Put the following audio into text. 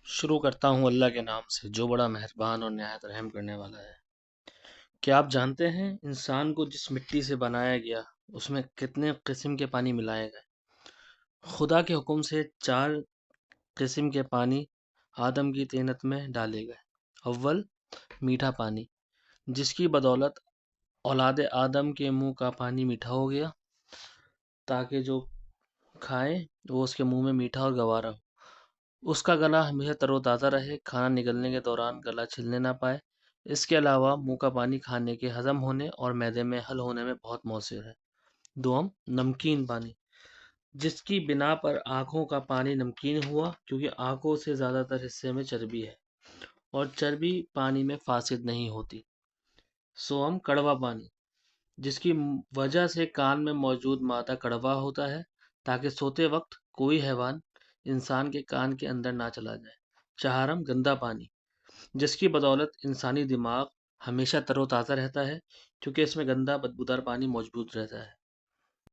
شروع کرتا ہوں اللہ کے نام سے جو بڑا مہربان اور نہایت رحم کرنے والا ہے۔ کیا آپ جانتے ہیں انسان کو جس مٹی سے بنایا گیا اس میں کتنے قسم کے پانی ملائے گئے؟ خدا کے حکم سے 4 قسم کے پانی آدم کی طینت میں ڈالے گئے۔ اول، میٹھا پانی، جس کی بدولت اولاد آدم کے منہ کا پانی میٹھا ہو گیا، تاکہ جو کھائے وہ اس کے منہ میں میٹھا اور گوارا ہو، اس کا گلا ہمیشہ تر و تازہ رہے، کھانا نگلنے کے دوران گلا چھلنے نہ پائے۔ اس کے علاوہ منہ کا پانی کھانے کے ہضم ہونے اور معدے میں حل ہونے میں بہت مؤثر ہے۔ دوم، نمکین پانی، جس کی بنا پر آنکھوں کا پانی نمکین ہوا، کیونکہ آنکھوں سے زیادہ تر حصے میں چربی ہے اور چربی پانی میں فاسد نہیں ہوتی۔ سوم، کڑوا پانی، جس کی وجہ سے کان میں موجود مادہ کڑوا ہوتا ہے، تاکہ سوتے وقت کوئی حیوان انسان کے کان کے اندر نہ چلا جائے۔ چہارم، گندا پانی، جس کی بدولت انسانی دماغ ہمیشہ تر و تازہ رہتا ہے، کیونکہ اس میں گندا بدبودار پانی موجود رہتا ہے۔